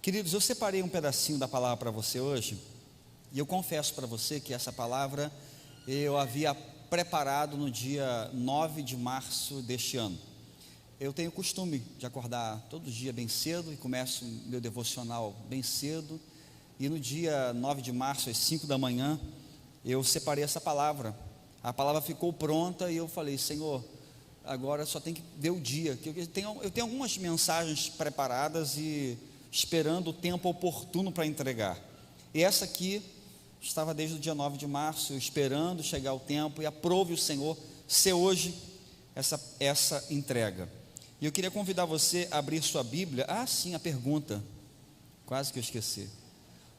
Queridos, eu separei um pedacinho da palavra para você hoje, e eu confesso para você que essa palavra eu havia preparado no dia 9 de março deste ano. Eu tenho o costume de acordar todo dia bem cedo e começo meu devocional bem cedo, e no dia 9 de março, às 5 da manhã, eu separei essa palavra. A palavra ficou pronta e eu falei: Senhor, agora só tem que ver o dia, que eu tenho algumas mensagens preparadas e esperando o tempo oportuno para entregar. E essa aqui estava desde o dia 9 de março, esperando chegar o tempo, e aprove o Senhor ser hoje essa entrega. E eu queria convidar você a abrir sua Bíblia. Sim, a pergunta, quase que eu esqueci.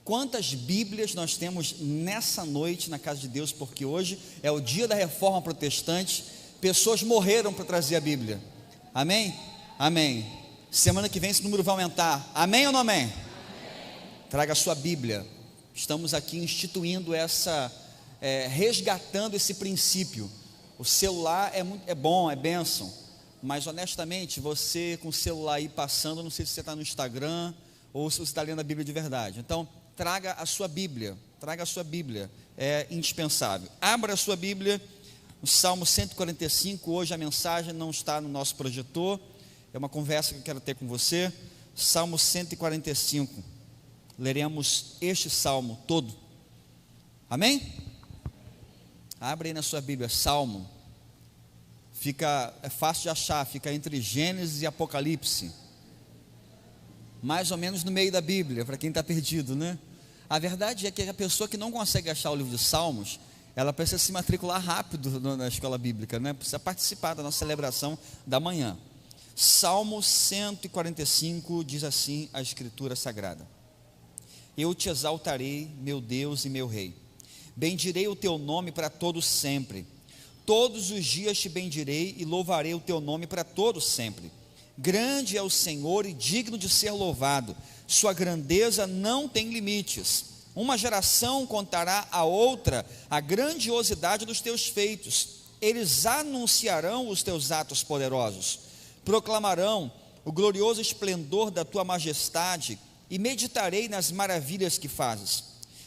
Quantas Bíblias nós temos nessa noite na casa de Deus? Porque hoje é o dia da reforma protestante, pessoas morreram para trazer a Bíblia. Amém? Amém. Semana que vem esse número vai aumentar. Amém ou não amém? Amém. Traga a sua Bíblia. Estamos aqui instituindo resgatando esse princípio. O celular é bom, é bênção, mas honestamente, você com o celular aí passando, não sei se você está no Instagram ou se você está lendo a Bíblia de verdade. Então, traga a sua Bíblia, é indispensável. Abra a sua Bíblia no Salmo 145, hoje a mensagem não está no nosso projetor, é uma conversa que eu quero ter com você. Salmo 145, leremos este salmo todo, amém? Abre aí na sua Bíblia, Salmo, é fácil de achar, fica entre Gênesis e Apocalipse, mais ou menos no meio da Bíblia, para quem está perdido, né? A verdade é que a pessoa que não consegue achar o livro de Salmos, ela precisa se matricular rápido na escola bíblica, né? Precisa participar da nossa celebração da manhã. Salmo 145 diz assim a Escritura Sagrada: Eu te exaltarei, meu Deus e meu Rei, bendirei o teu nome para todo sempre, todos os dias te bendirei e louvarei o teu nome para todo sempre. Grande é o Senhor e digno de ser louvado, sua grandeza não tem limites. Uma geração contará a outra a grandiosidade dos teus feitos, eles anunciarão os teus atos poderosos, proclamarão o glorioso esplendor da tua majestade e meditarei nas maravilhas que fazes.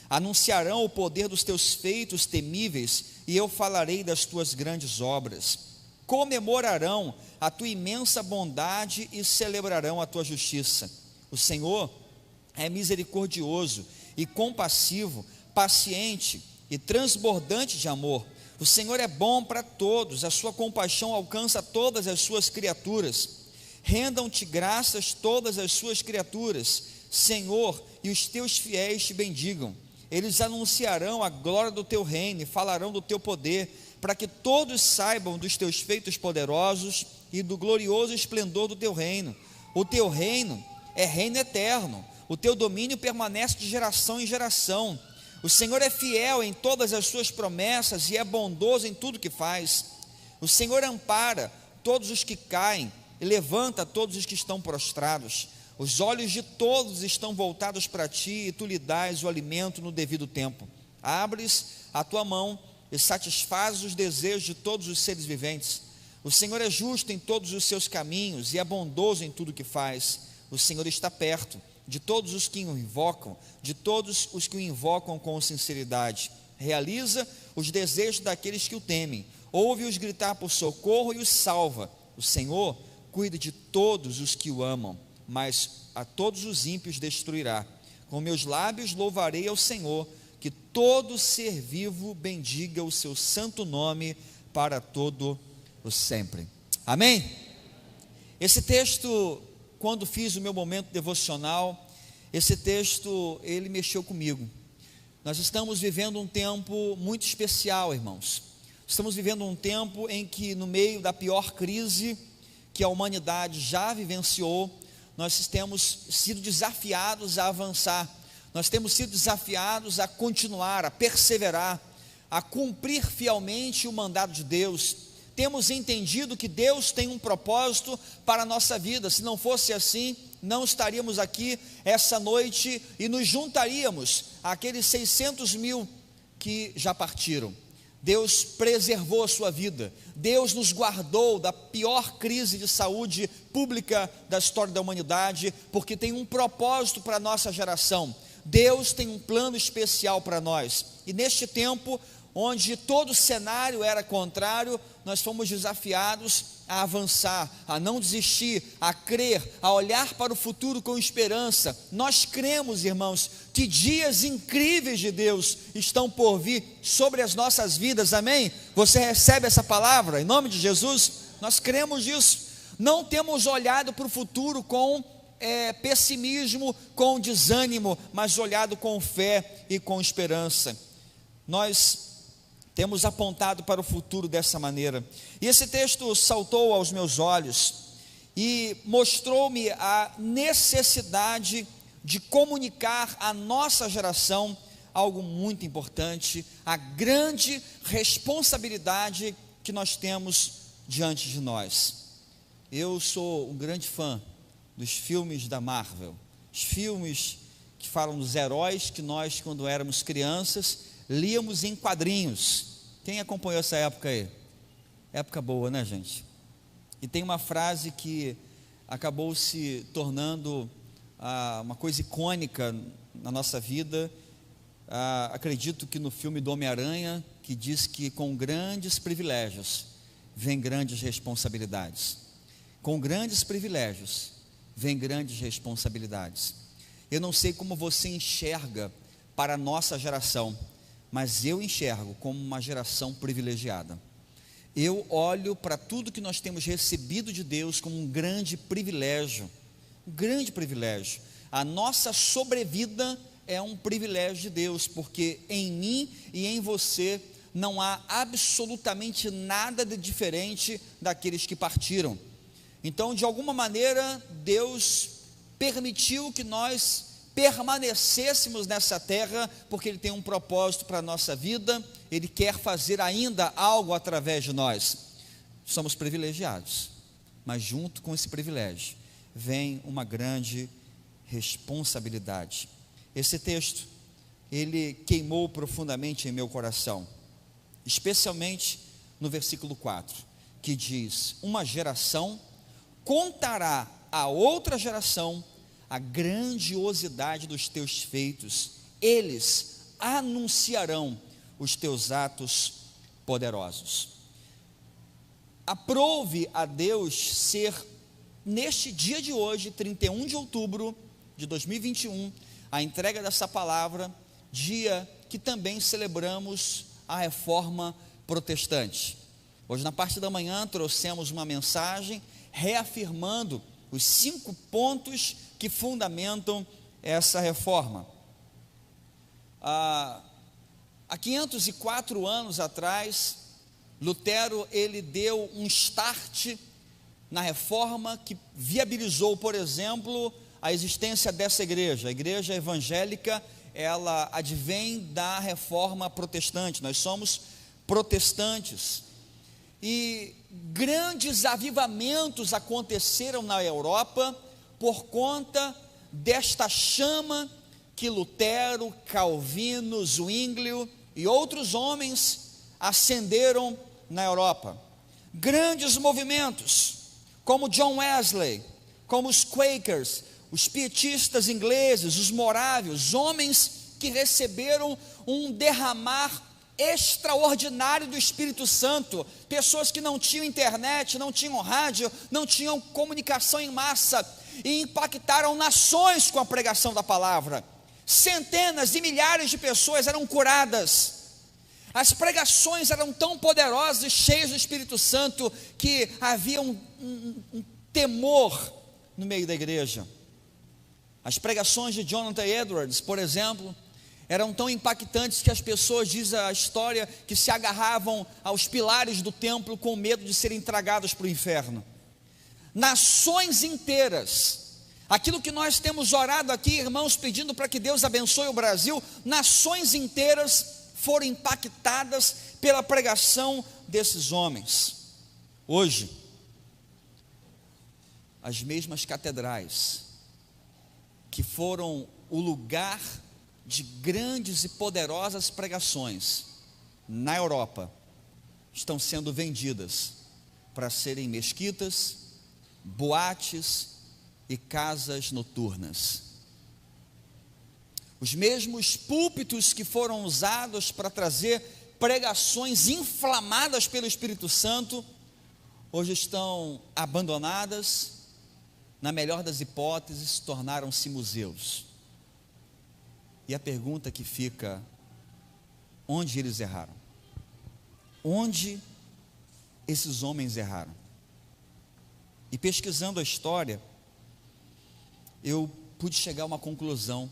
Anunciarão o poder dos teus feitos temíveis e eu falarei das tuas grandes obras. Comemorarão a tua imensa bondade e celebrarão a tua justiça. O Senhor é misericordioso e compassivo, paciente e transbordante de amor. O Senhor é bom para todos, a sua compaixão alcança todas as suas criaturas. Rendam-te graças todas as suas criaturas, Senhor, e os teus fiéis te bendigam. Eles anunciarão a glória do teu reino e falarão do teu poder, para que todos saibam dos teus feitos poderosos e do glorioso esplendor do teu reino. O teu reino é reino eterno, o teu domínio permanece de geração em geração. O Senhor é fiel em todas as suas promessas e é bondoso em tudo que faz. O Senhor ampara todos os que caem e levanta todos os que estão prostrados. Os olhos de todos estão voltados para ti e tu lhe dás o alimento no devido tempo. Abres a tua mão e satisfazes os desejos de todos os seres viventes. O Senhor é justo em todos os seus caminhos e é bondoso em tudo que faz. O Senhor está perto de todos os que o invocam, de todos os que o invocam com sinceridade. Realiza os desejos daqueles que o temem, ouve-os gritar por socorro e os salva. O Senhor cuida de todos os que o amam, mas a todos os ímpios destruirá. Com meus lábios louvarei ao Senhor, que todo ser vivo bendiga o seu santo nome para todo o sempre. Amém? Esse texto, quando fiz o meu momento devocional, esse texto, ele mexeu comigo. Nós estamos vivendo um tempo muito especial, irmãos. Estamos vivendo um tempo em que, no meio da pior crise que a humanidade já vivenciou, nós temos sido desafiados a avançar, nós temos sido desafiados a continuar, a perseverar, a cumprir fielmente o mandato de Deus. Temos entendido que Deus tem um propósito para a nossa vida. Se não fosse assim, não estaríamos aqui essa noite e nos juntaríamos àqueles 600 mil que já partiram. Deus preservou a sua vida, Deus nos guardou da pior crise de saúde pública da história da humanidade, porque tem um propósito para a nossa geração. Deus tem um plano especial para nós, e neste tempo, onde todo o cenário era contrário, nós fomos desafiados a avançar, a não desistir, a crer, a olhar para o futuro com esperança. Nós cremos, irmãos, que dias incríveis de Deus estão por vir sobre as nossas vidas, amém? Você recebe essa palavra em nome de Jesus? Nós cremos nisso. Não temos olhado para o futuro com pessimismo, com desânimo, mas olhado com fé e com esperança. Nós temos apontado para o futuro dessa maneira, e esse texto saltou aos meus olhos, e mostrou-me a necessidade de comunicar à nossa geração algo muito importante, a grande responsabilidade que nós temos diante de nós. Eu sou um grande fã dos filmes da Marvel, os filmes que falam dos heróis que nós, quando éramos crianças, líamos em quadrinhos. Quem acompanhou essa época aí? Época boa, né, gente? E tem uma frase que acabou se tornando uma coisa icônica na nossa vida. Acredito que no filme do Homem-Aranha, que diz que com grandes privilégios vem grandes responsabilidades. Com grandes privilégios vem grandes responsabilidades. Eu não sei como você enxerga para a nossa geração, mas eu enxergo como uma geração privilegiada. Eu olho para tudo que nós temos recebido de Deus como um grande privilégio, A nossa sobrevida é um privilégio de Deus, porque em mim e em você não há absolutamente nada de diferente daqueles que partiram. Então, de alguma maneira, Deus permitiu que nós permanecêssemos nessa terra, porque Ele tem um propósito para a nossa vida, Ele quer fazer ainda algo através de nós. Somos privilegiados, mas junto com esse privilégio, vem uma grande responsabilidade. Esse texto, ele queimou profundamente em meu coração, especialmente no versículo 4, que diz: uma geração contará a outra geração a grandiosidade dos teus feitos, eles anunciarão os teus atos poderosos. Aprove a Deus ser, neste dia de hoje, 31 de outubro de 2021, a entrega dessa palavra, dia que também celebramos a Reforma Protestante. Hoje, na parte da manhã, trouxemos uma mensagem reafirmando os 5 pontos que fundamentam essa reforma. Há 504 anos atrás, Lutero, ele deu um start na reforma que viabilizou, por exemplo, a existência dessa igreja. A igreja evangélica, ela advém da reforma protestante. Nós somos protestantes. E grandes avivamentos aconteceram na Europa por conta desta chama que Lutero, Calvino, Zwinglio e outros homens acenderam na Europa. Grandes movimentos, como John Wesley, como os Quakers, os pietistas ingleses, os morávios, homens que receberam um derramar extraordinário do Espírito Santo, pessoas que não tinham internet, não tinham rádio, não tinham comunicação em massa, e impactaram nações com a pregação da palavra. Centenas e milhares de pessoas eram curadas. As pregações eram tão poderosas e cheias do Espírito Santo, que havia um temor no meio da igreja. As pregações de Jonathan Edwards, por exemplo, eram tão impactantes que as pessoas, diz a história, que se agarravam aos pilares do templo com medo de serem tragados para o inferno. Nações inteiras, aquilo que nós temos orado aqui, irmãos, pedindo para que Deus abençoe o Brasil, nações inteiras foram impactadas pela pregação desses homens. Hoje, as mesmas catedrais que foram o lugar de grandes e poderosas pregações, na Europa estão sendo vendidas para serem mesquitas, boates e casas noturnas. Os mesmos púlpitos que foram usados para trazer pregações inflamadas pelo Espírito Santo, hoje estão abandonadas, na melhor das hipóteses, tornaram-se museus. E a pergunta que fica: onde eles erraram? Onde esses homens erraram? E pesquisando a história, eu pude chegar a uma conclusão,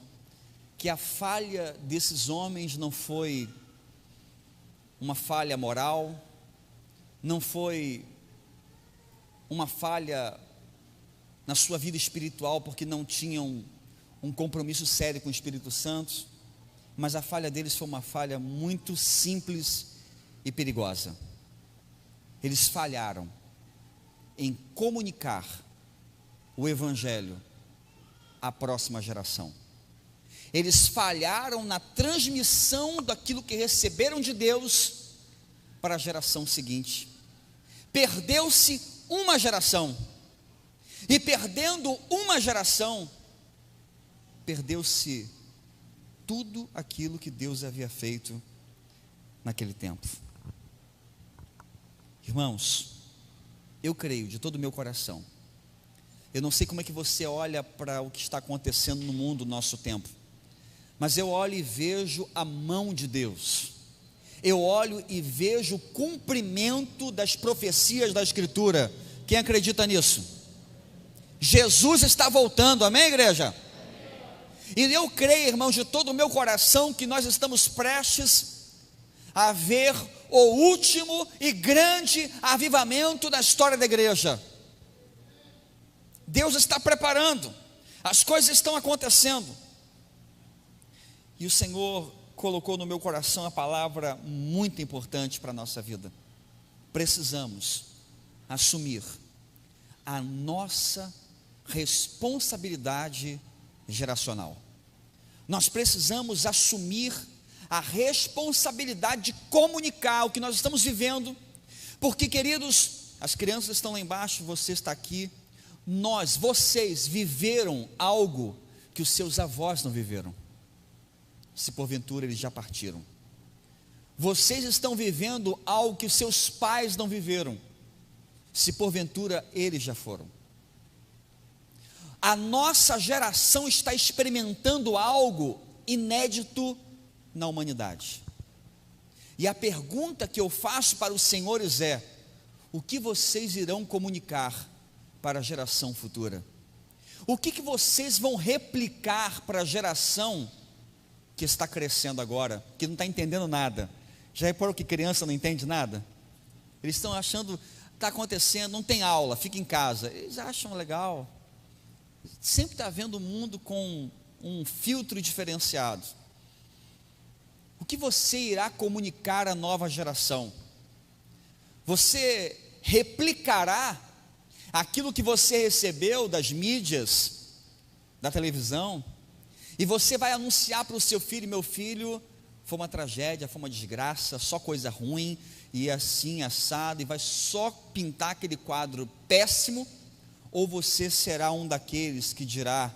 que a falha desses homens não foi uma falha moral, não foi uma falha na sua vida espiritual, porque não tinham um compromisso sério com o Espírito Santo, mas a falha deles foi uma falha muito simples e perigosa. Eles falharam em comunicar o Evangelho à próxima geração. Eles falharam na transmissão daquilo que receberam de Deus para a geração seguinte. Perdeu-se uma geração, e perdendo uma geração, perdeu-se tudo aquilo que Deus havia feito naquele tempo. Irmãos, eu creio de todo o meu coração, eu não sei como é que você olha para o que está acontecendo no mundo, no nosso tempo, mas eu olho e vejo a mão de Deus, eu olho e vejo o cumprimento das profecias da Escritura. Quem acredita nisso? Jesus está voltando, amém, igreja? E eu creio, irmãos, de todo o meu coração, que nós estamos prestes a ver o último e grande avivamento da história da igreja. Deus está preparando, as coisas estão acontecendo, e o Senhor colocou no meu coração a palavra muito importante para a nossa vida. Precisamos assumir a nossa responsabilidade geracional. Nós precisamos assumir a responsabilidade de comunicar o que nós estamos vivendo, porque, queridos, as crianças estão lá embaixo, você está aqui, vocês viveram algo que os seus avós não viveram, se porventura eles já partiram. Vocês estão vivendo algo que os seus pais não viveram, se porventura eles já foram. A nossa geração está experimentando algo inédito na humanidade. E a pergunta que eu faço para os senhores é: o que vocês irão comunicar para a geração futura? O que vocês vão replicar para a geração que está crescendo agora, que não está entendendo nada? Já reparou que criança não entende nada? Eles estão achando, está acontecendo, não tem aula, fica em casa. Eles acham legal. Sempre está vendo o mundo com um filtro diferenciado. O que você irá comunicar à nova geração? Você replicará aquilo que você recebeu das mídias, da televisão, e você vai anunciar para o seu filho: meu filho, foi uma tragédia, foi uma desgraça, só coisa ruim, e assim, assado, e vai só pintar aquele quadro péssimo? Ou você será um daqueles que dirá: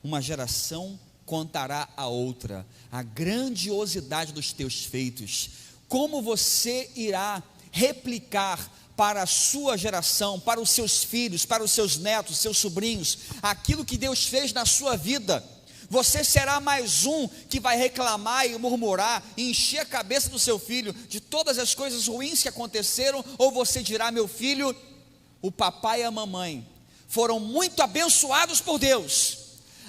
uma geração contará a outra a grandiosidade dos teus feitos? Como você irá replicar para a sua geração, para os seus filhos, para os seus netos, seus sobrinhos, aquilo que Deus fez na sua vida? Você será mais um que vai reclamar e murmurar e encher a cabeça do seu filho de todas as coisas ruins que aconteceram? Ou você dirá: meu filho, o papai e a mamãe foram muito abençoados por Deus.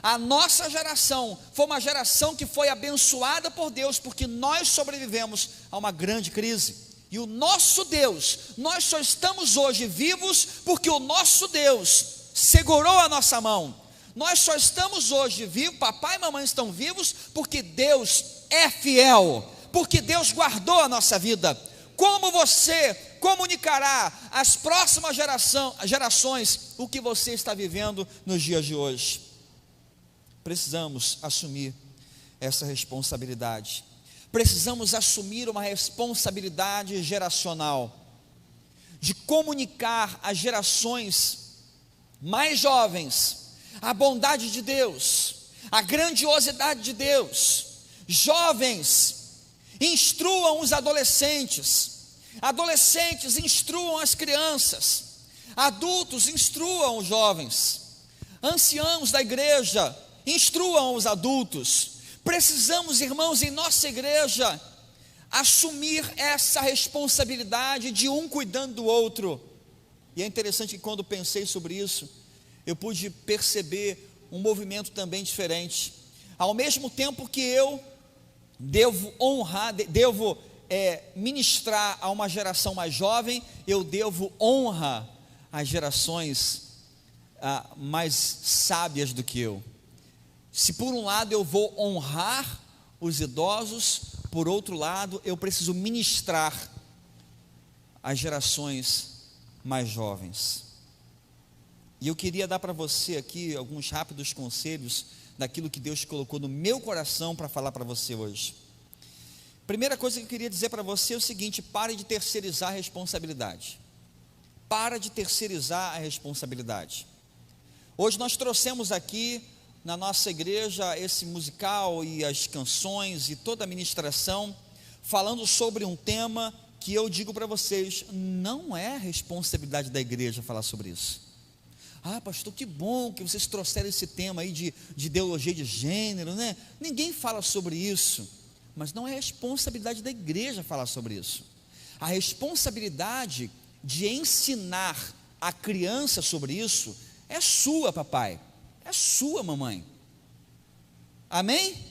A nossa geração foi uma geração que foi abençoada por Deus, porque nós sobrevivemos a uma grande crise. E o nosso Deus, nós só estamos hoje vivos porque o nosso Deus segurou a nossa mão. Nós só estamos hoje vivos, papai e mamãe estão vivos porque Deus é fiel, porque Deus guardou a nossa vida. Como você comunicará às próximas gerações o que você está vivendo nos dias de hoje? Precisamos assumir essa responsabilidade. precisamos assumir uma responsabilidade geracional, de comunicar às gerações mais jovens a bondade de Deus, a grandiosidade de Deus. Jovens, instruam os adolescentes, adolescentes, instruam as crianças, adultos, instruam os jovens, anciãos da igreja, instruam os adultos. Precisamos, irmãos, em nossa igreja, assumir essa responsabilidade de um cuidando do outro. E é interessante que quando pensei sobre isso, eu pude perceber um movimento também diferente. Ao mesmo tempo que eu devo honrar, ministrar a uma geração mais jovem, eu devo honrar as gerações mais sábias do que eu. Se por um lado eu vou honrar os idosos, por outro lado eu preciso ministrar as gerações mais jovens. E eu queria dar para você aqui alguns rápidos conselhos daquilo que Deus colocou no meu coração para falar para você hoje. Primeira coisa que eu queria dizer para você é o seguinte: pare de terceirizar a responsabilidade. Para de terceirizar a responsabilidade. Hoje nós trouxemos aqui na nossa igreja esse musical e as canções e toda a ministração, falando sobre um tema que eu digo para vocês, não é responsabilidade da igreja falar sobre isso. Ah, pastor, que bom que vocês trouxeram esse tema aí de ideologia de gênero, né? Ninguém fala sobre isso, mas não é responsabilidade da igreja falar sobre isso. A responsabilidade de ensinar a criança sobre isso é sua, papai, é sua, mamãe. Amém?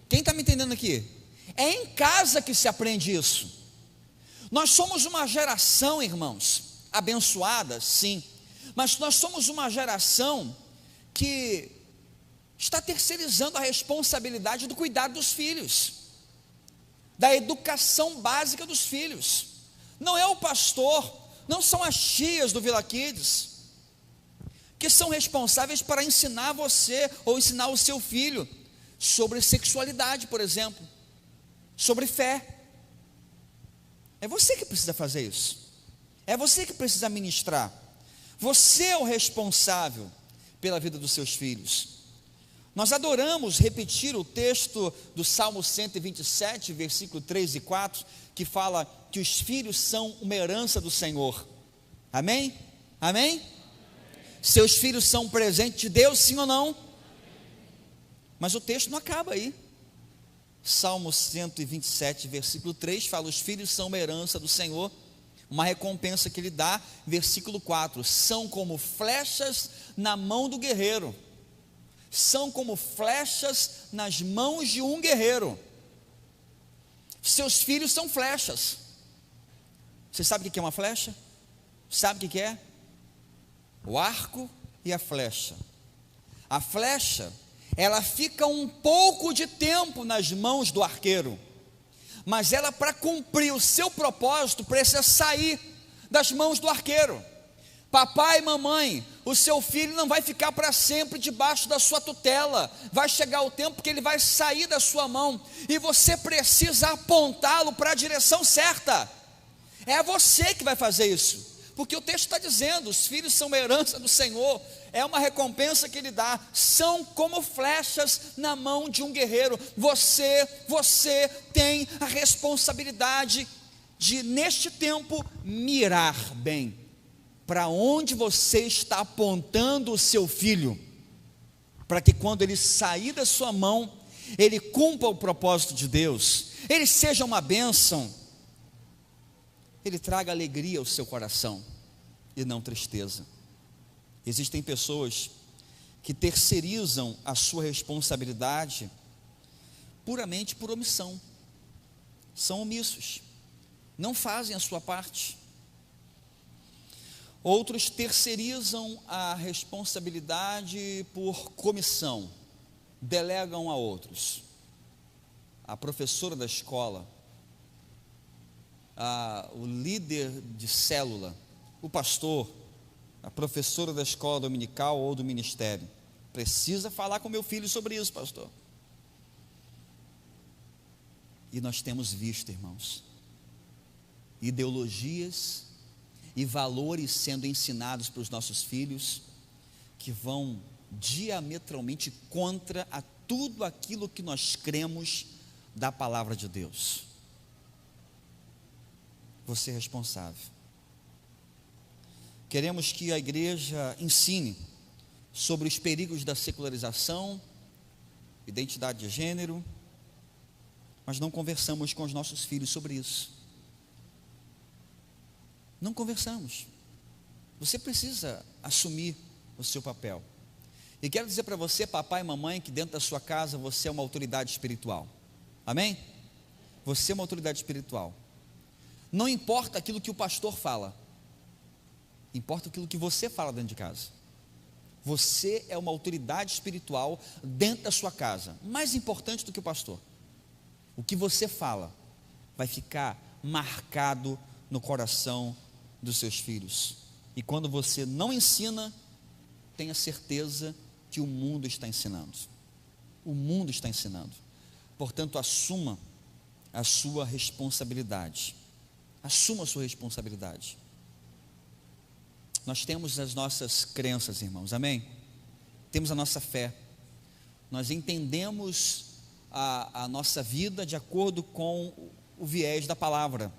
Quem está me entendendo aqui? É em casa que se aprende isso. Nós somos uma geração, irmãos, abençoada, sim, mas nós somos uma geração que está terceirizando a responsabilidade do cuidado dos filhos, da educação básica dos filhos. Não é o pastor, não são as tias do Vila Kids que são responsáveis para ensinar você ou ensinar o seu filho sobre sexualidade, por exemplo, sobre fé. É você que precisa fazer isso, é você que precisa ministrar. Você é o responsável pela vida dos seus filhos. Nós adoramos repetir o texto do Salmo 127, versículo 3 e 4, que fala que os filhos são uma herança do Senhor. Amém? Amém? Seus filhos são um presente de Deus, sim ou não? Mas o texto não acaba aí. Salmo 127, versículo 3, fala: os filhos são uma herança do Senhor, uma recompensa que Ele dá. Versículo 4, são como flechas na mão do guerreiro. São como flechas nas mãos de um guerreiro. Seus filhos são flechas. Você sabe o que é uma flecha? Sabe o que é? O arco e a flecha. A flecha, ela fica um pouco de tempo nas mãos do arqueiro, mas ela, para cumprir o seu propósito, precisa sair das mãos do arqueiro. Papai e mamãe, o seu filho não vai ficar para sempre debaixo da sua tutela. Vai chegar o tempo que ele vai sair da sua mão, e você precisa apontá-lo para a direção certa. É você que vai fazer isso, porque o texto está dizendo: os filhos são uma herança do Senhor, é uma recompensa que Ele dá. São como flechas na mão de um guerreiro. Você tem a responsabilidade de, neste tempo, mirar bem para onde você está apontando o seu filho, para que quando ele sair da sua mão, ele cumpra o propósito de Deus, ele seja uma bênção, ele traga alegria ao seu coração e não tristeza. Existem pessoas que terceirizam a sua responsabilidade puramente por omissão, são omissos, não fazem a sua parte. Outros terceirizam a responsabilidade por comissão, delegam a outros. A professora da escola, o líder de célula, o pastor, a professora da escola dominical ou do ministério: precisa falar com meu filho sobre isso, pastor. E nós temos visto, irmãos, ideologias e valores sendo ensinados para os nossos filhos que vão diametralmente contra a tudo aquilo que nós cremos da palavra de Deus. Você é responsável. Queremos que a igreja ensine sobre os perigos da secularização, identidade de gênero, mas não conversamos com os nossos filhos sobre isso. Não conversamos. Você precisa assumir o seu papel. E quero dizer para você, papai e mamãe, que dentro da sua casa você é uma autoridade espiritual. Amém? Você é uma autoridade espiritual. Não importa aquilo que o pastor fala, importa aquilo que você fala dentro de casa. Você é uma autoridade espiritual dentro da sua casa. Mais importante do que o pastor. O que você fala vai ficar marcado no coração dos seus filhos. E quando você não ensina, tenha certeza que o mundo está ensinando. O mundo está ensinando. Portanto, assuma a sua responsabilidade. Assuma a sua responsabilidade. Nós temos as nossas crenças, irmãos, amém? Temos a nossa fé. Nós entendemos a nossa vida de acordo com o viés da palavra.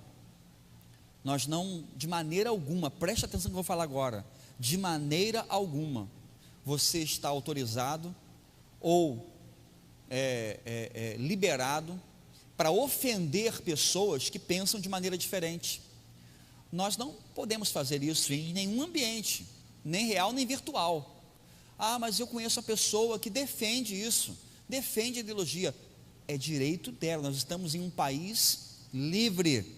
Nós não, de maneira alguma, preste atenção no que eu vou falar agora, de maneira alguma, você está autorizado ou liberado para ofender pessoas que pensam de maneira diferente. Nós não podemos fazer isso em nenhum ambiente, nem real nem virtual. Ah, mas eu conheço uma pessoa que defende isso, defende a ideologia. É direito dela. Nós estamos em um país livre.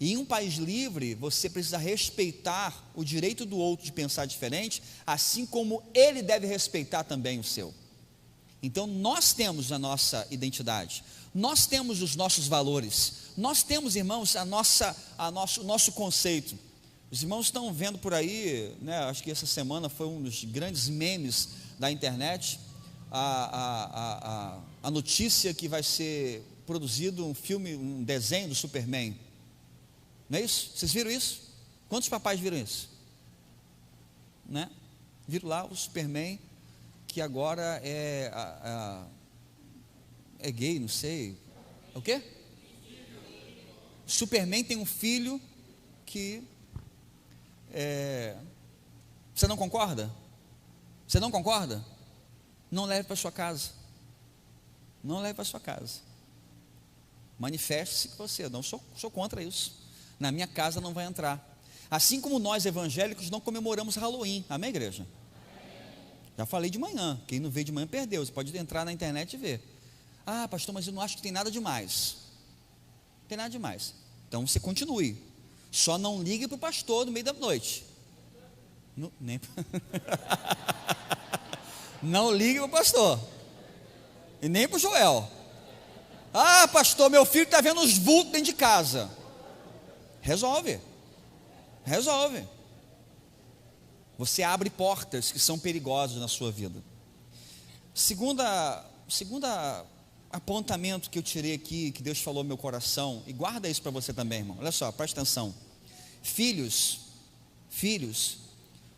E em um país livre, você precisa respeitar o direito do outro de pensar diferente, assim como ele deve respeitar também o seu. Então nós temos a nossa identidade, nós temos os nossos valores, nós temos, irmãos, o nosso conceito. Os irmãos estão vendo por aí, né, acho que essa semana foi um dos grandes memes da internet, a notícia que vai ser produzido um filme, um desenho do Superman. Não é isso? Vocês viram isso? Quantos papais viram isso? Né? Viram lá o Superman, que agora é gay, não sei. É o quê? Superman tem um filho que você não concorda? Você não concorda? Não leve para sua casa. Não leve para sua casa. Manifeste-se que você, não sou contra isso. Na minha casa não vai entrar. Assim como nós evangélicos não comemoramos Halloween. Amém, igreja? Amém. Já falei de manhã. Quem não veio de manhã perdeu. Você pode entrar na internet e ver. Ah, pastor, mas eu não acho que tem nada demais. Não tem nada demais. Então você continue. Só não ligue para o pastor no meio da noite. Não ligue para o pastor. E nem para o Joel. Ah, pastor, meu filho está vendo os vultos dentro de casa. Resolve. Você abre portas que são perigosas na sua vida. Segunda apontamento que eu tirei aqui, que Deus falou no meu coração, e guarda isso para você também, irmão. Olha só, presta atenção. Filhos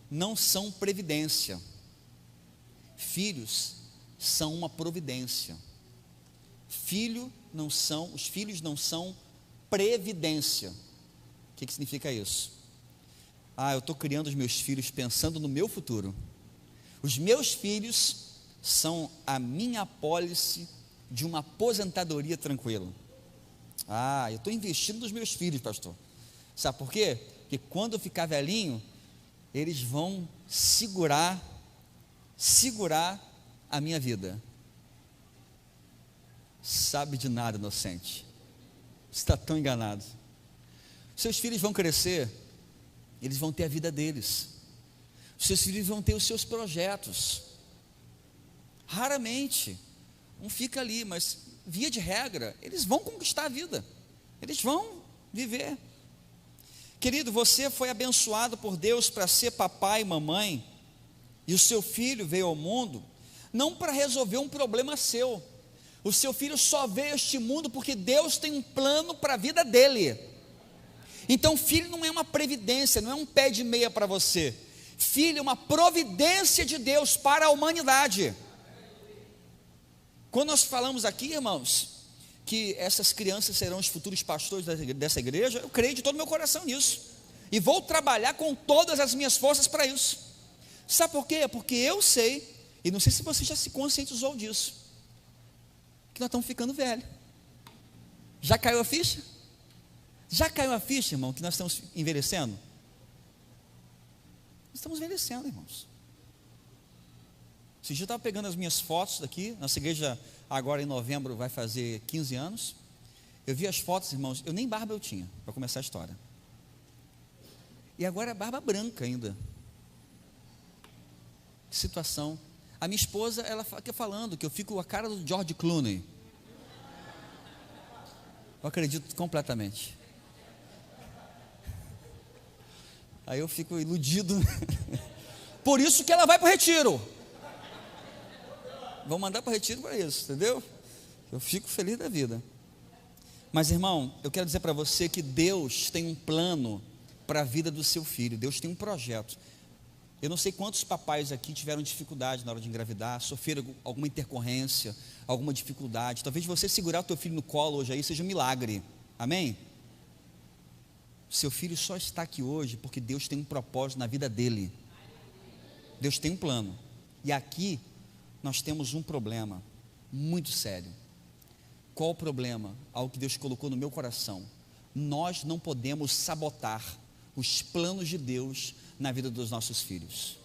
não são previdência. Filhos são uma providência. Os filhos não são previdência. O que significa isso? Eu estou criando os meus filhos pensando no meu futuro. Os meus filhos são a minha apólice de uma aposentadoria tranquila. Eu estou investindo nos meus filhos, pastor. Sabe por quê? Porque quando eu ficar velhinho, eles vão segurar a minha vida. Sabe de nada, inocente. Você está tão enganado. Seus filhos vão crescer, eles vão ter a vida deles. Seus filhos vão ter os seus projetos. Raramente, um fica ali, mas via de regra, eles vão conquistar a vida. Eles vão viver. Querido, você foi abençoado por Deus para ser papai e mamãe, e o seu filho veio ao mundo, não para resolver um problema seu. O seu filho só veio a este mundo porque Deus tem um plano para a vida dele. Então filho não é uma previdência, não é um pé de meia para você. Filho é uma providência de Deus para a humanidade. Quando nós falamos aqui, irmãos, que essas crianças serão os futuros pastores dessa igreja, eu creio de todo o meu coração nisso, e vou trabalhar com todas as minhas forças para isso. Sabe por quê? Porque eu sei, e não sei se você já se conscientizou disso, que nós estamos ficando velhos. Já caiu a ficha? Já caiu a ficha, irmão, que nós estamos envelhecendo? Estamos envelhecendo, irmãos. Esse dia eu estava pegando as minhas fotos daqui. Nossa igreja agora em novembro vai fazer 15 anos. Eu vi as fotos, irmãos, eu nem barba eu tinha, para começar a história. E agora é barba branca ainda. Que situação. A minha esposa, ela fica falando que eu fico a cara do George Clooney. Eu acredito completamente. Aí eu fico iludido. Por isso que ela vai para o retiro. Vou mandar para o retiro para isso, entendeu? Eu fico feliz da vida. Mas irmão, eu quero dizer para você que Deus tem um plano para a vida do seu filho. Deus tem um projeto. Eu não sei quantos papais aqui tiveram dificuldade na hora de engravidar, sofreram alguma intercorrência, alguma dificuldade. Talvez você segurar o teu filho no colo hoje aí seja um milagre. Amém? Seu filho só está aqui hoje porque Deus tem um propósito na vida dele. Deus tem um plano. E aqui nós temos um problema muito sério. Qual o problema? Algo que Deus colocou no meu coração. Nós não podemos sabotar os planos de Deus na vida dos nossos filhos.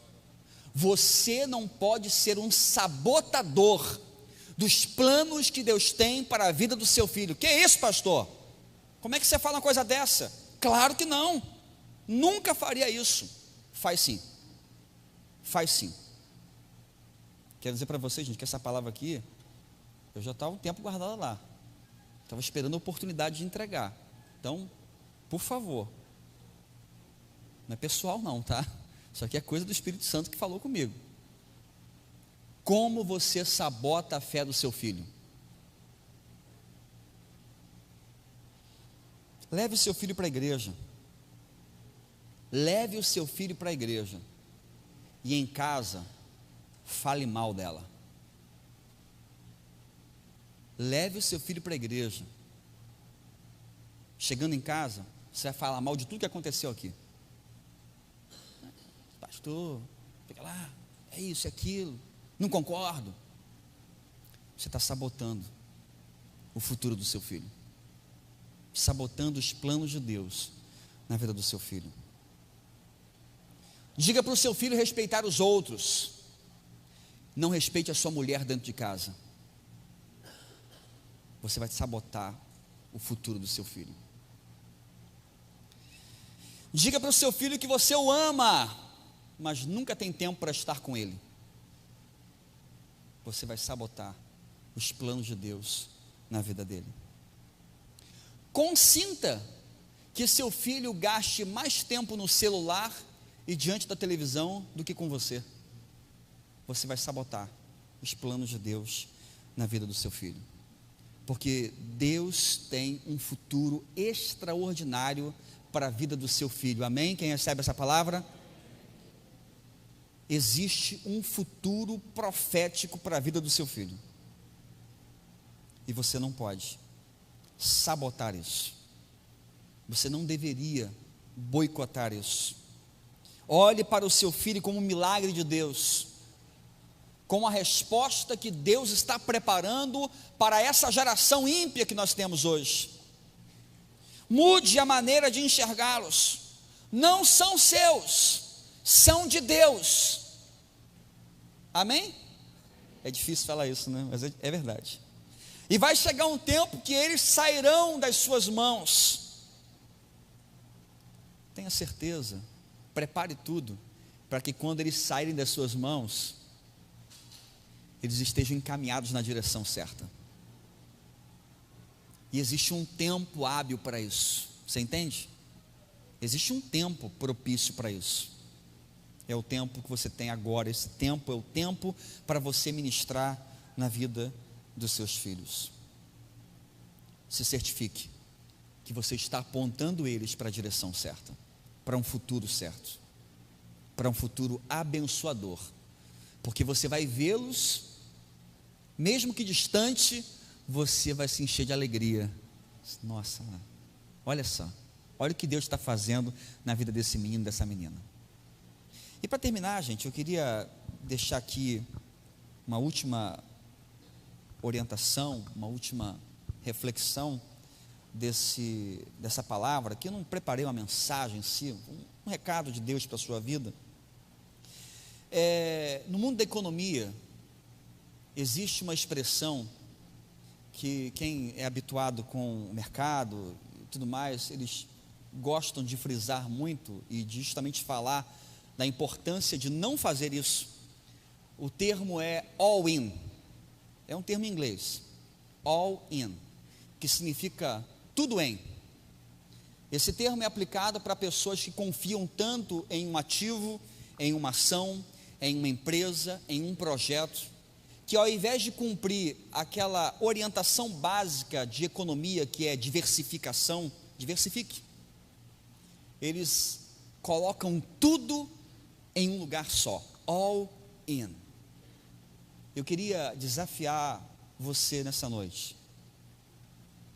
Você não pode ser um sabotador dos planos que Deus tem para a vida do seu filho. Que é isso, pastor? Como é que você fala uma coisa dessa? Claro que não. Nunca faria isso. Faz sim. Faz sim. Quero dizer para vocês, gente, que essa palavra aqui, eu já estava um tempo guardada lá. Estava esperando a oportunidade de entregar. Então, por favor, não é pessoal não, tá? Isso aqui é coisa do Espírito Santo que falou comigo. Como você sabota a fé do seu filho? Leve o seu filho para a igreja. Leve o seu filho para a igreja. E em casa, fale mal dela. Leve o seu filho para a igreja. Chegando em casa, você vai falar mal de tudo que aconteceu aqui. Pastor, fica lá, é isso, é aquilo, não concordo. Você está sabotando o futuro do seu filho, sabotando os planos de Deus na vida do seu filho. Diga para o seu filho respeitar os outros. Não respeite a sua mulher dentro de casa. Você vai sabotar o futuro do seu filho. Diga para o seu filho que você o ama, mas nunca tem tempo para estar com ele. Você vai sabotar os planos de Deus na vida dele. Consinta que seu filho gaste mais tempo no celular e diante da televisão do que com você. Você vai sabotar os planos de Deus na vida do seu filho. Porque Deus tem um futuro extraordinário para a vida do seu filho. Amém? Quem recebe essa palavra? Existe um futuro profético para a vida do seu filho. E você não pode sabotar isso. Você não deveria boicotar isso. Olhe para o seu filho como um milagre de Deus, como a resposta que Deus está preparando para essa geração ímpia que nós temos hoje. Mude a maneira de enxergá-los. Não são seus, são de Deus. Amém? É difícil falar isso, né? Mas é verdade. E vai chegar um tempo que eles sairão das suas mãos. Tenha certeza, prepare tudo, para que quando eles saírem das suas mãos, eles estejam encaminhados na direção certa. E existe um tempo hábil para isso. Você entende? Existe um tempo propício para isso. É o tempo que você tem agora. Esse tempo é o tempo para você ministrar na vida dos seus filhos. Se certifique que você está apontando eles para a direção certa, para um futuro certo, para um futuro abençoador, porque você vai vê-los, mesmo que distante, você vai se encher de alegria. Nossa, olha só, olha o que Deus está fazendo na vida desse menino, dessa menina. E para terminar, gente, eu queria deixar aqui uma última orientação, uma última reflexão dessa palavra, que eu não preparei uma mensagem em si, um recado de Deus para a sua vida. No mundo da economia, existe uma expressão que quem é habituado com o mercado e tudo mais, eles gostam de frisar muito e de justamente falar da importância de não fazer isso. O termo é all in, é um termo em inglês, all in, que significa tudo em. Esse termo é aplicado para pessoas que confiam tanto em um ativo, em uma ação, em uma empresa, em um projeto, que ao invés de cumprir aquela orientação básica de economia, que é diversificação, diversifique, eles colocam tudo em um lugar só, all in. Eu queria desafiar você nessa noite,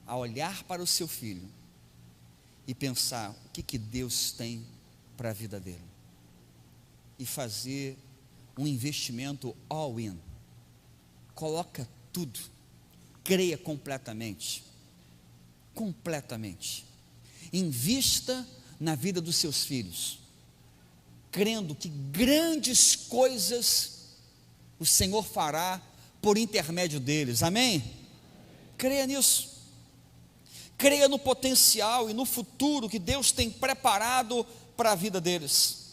a olhar para o seu filho, e pensar, o que Deus tem para a vida dele, e fazer um investimento all in. Coloca tudo, creia completamente, invista na vida dos seus filhos, crendo que grandes coisas o Senhor fará por intermédio deles, amém? Creia nisso, creia no potencial e no futuro que Deus tem preparado para a vida deles.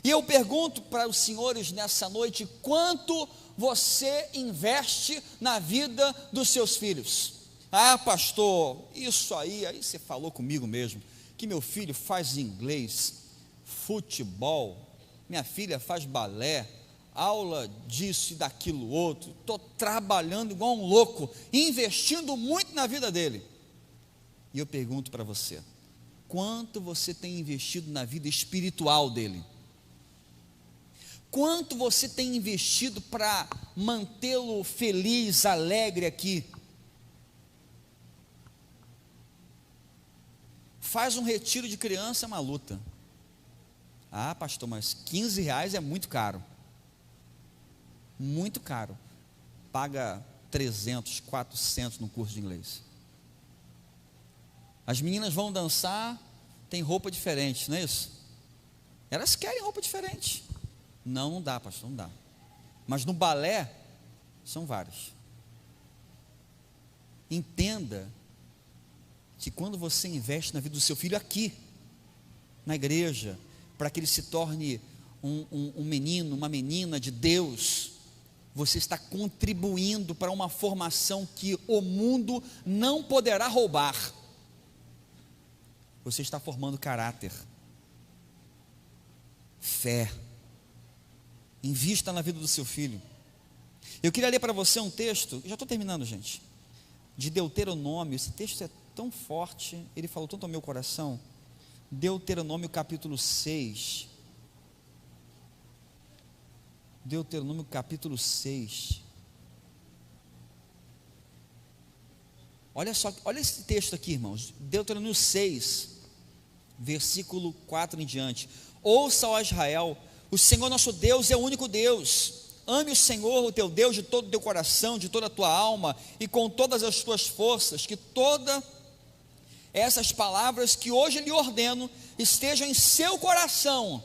E eu pergunto para os senhores nessa noite, quanto você investe na vida dos seus filhos? Ah, pastor, isso aí você falou comigo mesmo, que meu filho faz inglês, futebol, minha filha faz balé, aula disso e daquilo outro, estou trabalhando igual um louco, investindo muito na vida dele. E eu pergunto para você, quanto você tem investido na vida espiritual dele? Quanto você tem investido para mantê-lo feliz, alegre aqui? Faz um retiro de criança, é uma luta. Ah, pastor, mas R$15 é muito caro. Muito caro. Paga 300, 400 no curso de inglês. As meninas vão dançar, tem roupa diferente, não é isso? Elas querem roupa diferente. Não dá, pastor, não dá. Mas no balé, são vários. Entenda que quando você investe na vida do seu filho aqui, na igreja, para que ele se torne um menino, uma menina de Deus, você está contribuindo para uma formação que o mundo não poderá roubar. Você está formando caráter, fé. Invista na vida do seu filho. Eu queria ler para você um texto, já estou terminando, gente, de Deuteronômio. Esse texto é tão forte, ele falou tanto ao meu coração. Deuteronômio capítulo 6. Deuteronômio capítulo 6. Olha só, olha esse texto aqui, irmãos. Deuteronômio 6, versículo 4 em diante. Ouça, ó Israel, o Senhor nosso Deus é o único Deus. Ame o Senhor, o teu Deus, de todo o teu coração, de toda a tua alma e com todas as tuas forças. Que todas essas palavras que hoje lhe ordeno estejam em seu coração.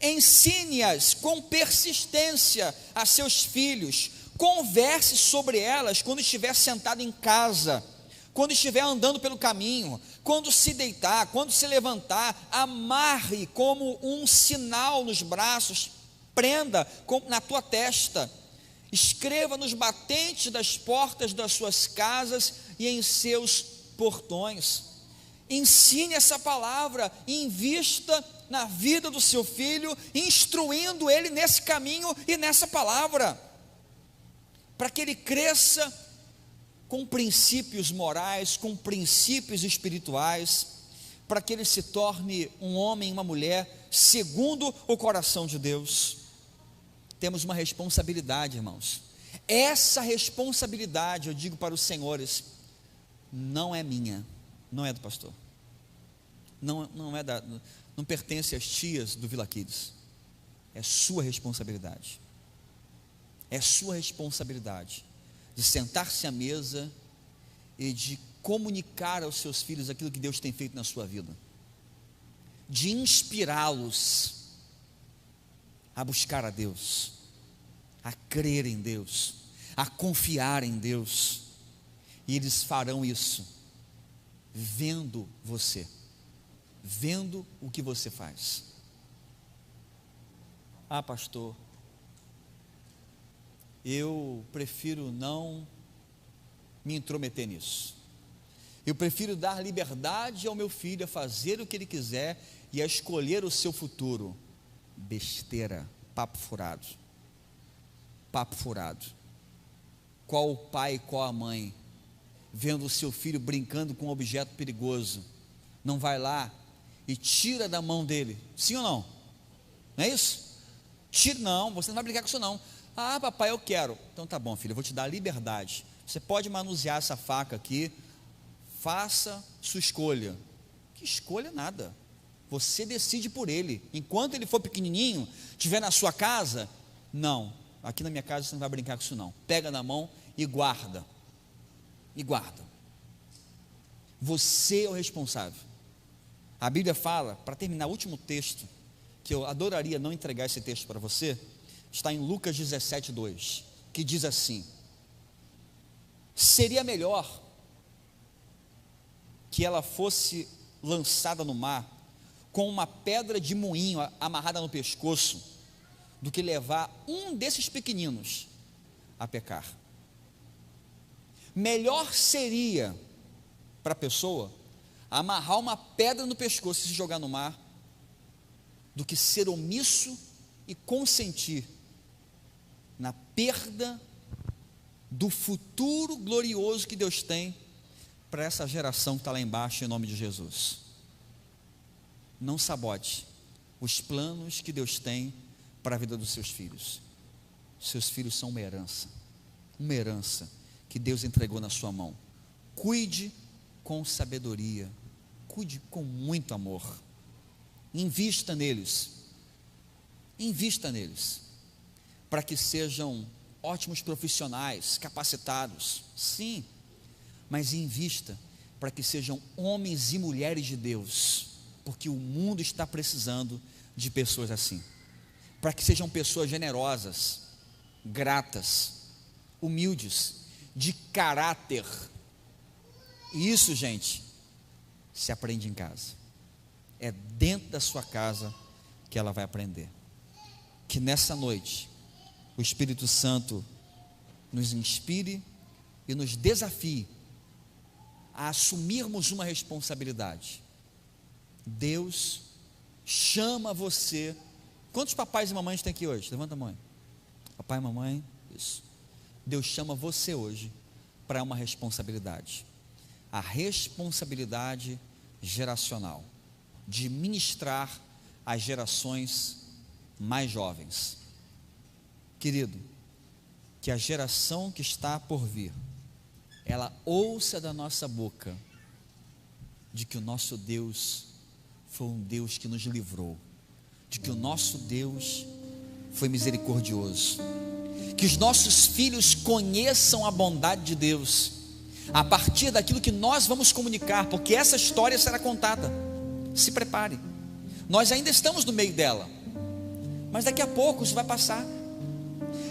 Ensine-as com persistência a seus filhos. Converse sobre elas quando estiver sentado em casa, quando estiver andando pelo caminho, quando se deitar, quando se levantar. Amarre como um sinal nos braços, prenda na tua testa, escreva nos batentes das portas das suas casas e em seus portões. Ensine essa palavra, invista na vida do seu filho, instruindo ele nesse caminho e nessa palavra, para que ele cresça com princípios morais, com princípios espirituais, para que ele se torne um homem e uma mulher segundo o coração de Deus. Temos uma responsabilidade, irmãos. Essa responsabilidade, eu digo para os senhores, não é minha, não é do pastor, não pertence às tias do Vila Kids. É sua responsabilidade. É sua responsabilidade de sentar-se à mesa e de comunicar aos seus filhos aquilo que Deus tem feito na sua vida, de inspirá-los a buscar a Deus, a crer em Deus, a confiar em Deus, e eles farão isso vendo você, vendo o que você faz. Ah, pastor, eu prefiro não me intrometer nisso. Eu prefiro dar liberdade ao meu filho a fazer o que ele quiser e a escolher o seu futuro. Besteira, papo furado. Papo furado. Qual o pai, qual a mãe, vendo o seu filho brincando com um objeto perigoso, não vai lá e tira da mão dele? Sim ou não? Não é isso? Tira, não, você não vai brincar com isso não. Ah, papai, eu quero. Então tá bom, filho, eu vou te dar liberdade. Você pode manusear essa faca aqui, faça sua escolha. Que escolha nada, você decide por ele. Enquanto ele for pequenininho, estiver na sua casa, não, aqui na minha casa você não vai brincar com isso não. Pega na mão e guarda. E guarda. Você é o responsável. A Bíblia fala, para terminar, o último texto, que eu adoraria não entregar esse texto para você, está em Lucas 17:2, que diz assim: seria melhor que ela fosse lançada no mar com uma pedra de moinho amarrada no pescoço, do que levar um desses pequeninos a pecar. Melhor seria para a pessoa amarrar uma pedra no pescoço e se jogar no mar, do que ser omisso e consentir na perda do futuro glorioso que Deus tem para essa geração que está lá embaixo, em nome de Jesus. Não sabote os planos que Deus tem para a vida dos seus filhos. Seus filhos são uma herança que Deus entregou na sua mão. Cuide com sabedoria, cuide com muito amor, invista neles, para que sejam ótimos profissionais, capacitados, sim, mas invista para que sejam homens e mulheres de Deus, porque o mundo está precisando de pessoas assim, para que sejam pessoas generosas, gratas, humildes, de caráter. E isso, gente, se aprende em casa. É dentro da sua casa que ela vai aprender. Que nessa noite o Espírito Santo nos inspire e nos desafie a assumirmos uma responsabilidade. Deus chama você. Quantos papais e mamães tem aqui hoje? Levanta a mão. Papai e mamãe, isso. Deus chama você hoje para uma responsabilidade. A responsabilidade geracional, de ministrar às gerações mais jovens. Querido, que a geração que está por vir, ela ouça da nossa boca de que o nosso Deus foi um Deus que nos livrou, de que o nosso Deus foi misericordioso, que os nossos filhos conheçam a bondade de Deus, a partir daquilo que nós vamos comunicar, porque essa história será contada. Se prepare, nós ainda estamos no meio dela, mas daqui a pouco isso vai passar,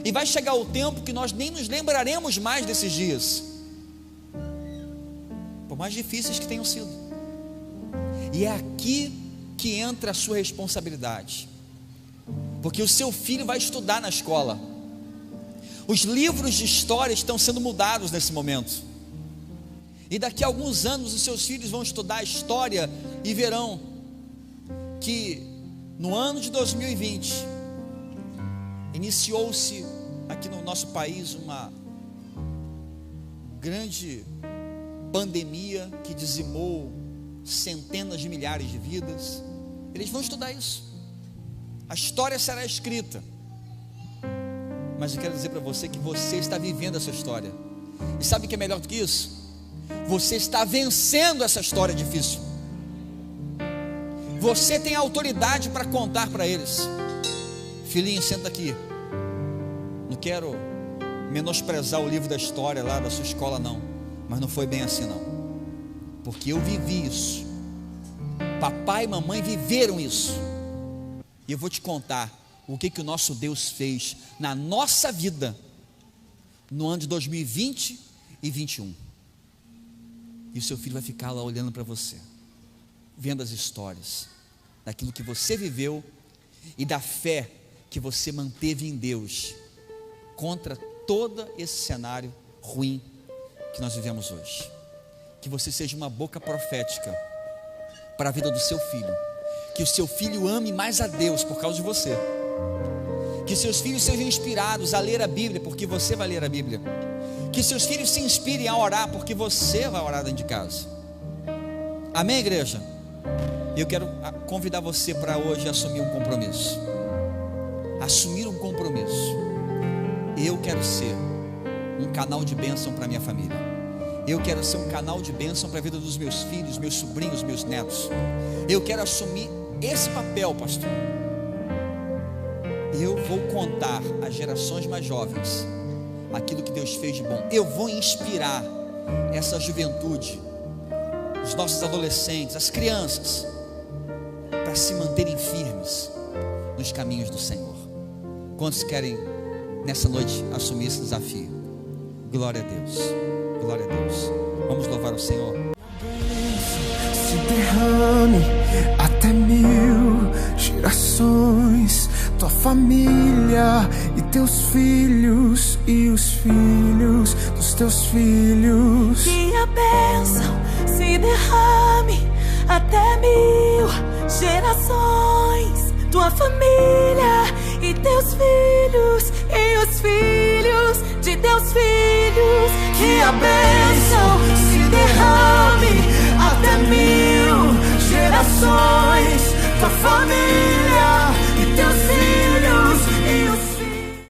e vai chegar o tempo que nós nem nos lembraremos mais desses dias, por mais difíceis que tenham sido. E é aqui que entra a sua responsabilidade, porque o seu filho vai estudar na escola, os livros de história estão sendo mudados nesse momento, e daqui a alguns anos os seus filhos vão estudar história e verão que no ano de 2020 iniciou-se aqui no nosso país uma grande pandemia que dizimou centenas de milhares de vidas. Eles vão estudar isso. A história será escrita. Mas eu quero dizer para você que você está vivendo essa história. E sabe o que é melhor do que isso? Você está vencendo essa história difícil. Você tem autoridade para contar para eles. Filhinho, senta aqui. Não quero menosprezar o livro da história lá da sua escola, não. Mas não foi bem assim, não. Porque eu vivi isso. Papai e mamãe viveram isso. E eu vou te contar o que o nosso Deus fez na nossa vida no ano de 2020 e 2021. E o seu filho vai ficar lá olhando para você, vendo as histórias daquilo que você viveu e da fé que você manteve em Deus contra todo esse cenário ruim que nós vivemos hoje. Que você seja uma boca profética para a vida do seu filho. Que o seu filho ame mais a Deus por causa de você. Que seus filhos sejam inspirados a ler a Bíblia, porque você vai ler a Bíblia. Que seus filhos se inspirem a orar, porque você vai orar dentro de casa. Amém, igreja? Eu quero convidar você para hoje assumir um compromisso. Assumir um compromisso. Eu quero ser um canal de bênção para minha família. Eu quero ser um canal de bênção para a vida dos meus filhos, meus sobrinhos, meus netos. Eu quero assumir esse papel, pastor. Eu vou contar às gerações mais jovens aquilo que Deus fez de bom. Eu vou inspirar essa juventude, os nossos adolescentes, as crianças, para se manterem firmes nos caminhos do Senhor. Quantos querem nessa noite assumir esse desafio? Glória a Deus, glória a Deus. Vamos louvar o Senhor. Se derrame até 1000 gerações, tua família e teus filhos e os filhos dos teus filhos. Que a bênção se derrame até 1000 gerações, tua família e teus filhos e os filhos de teus filhos. Que a bênção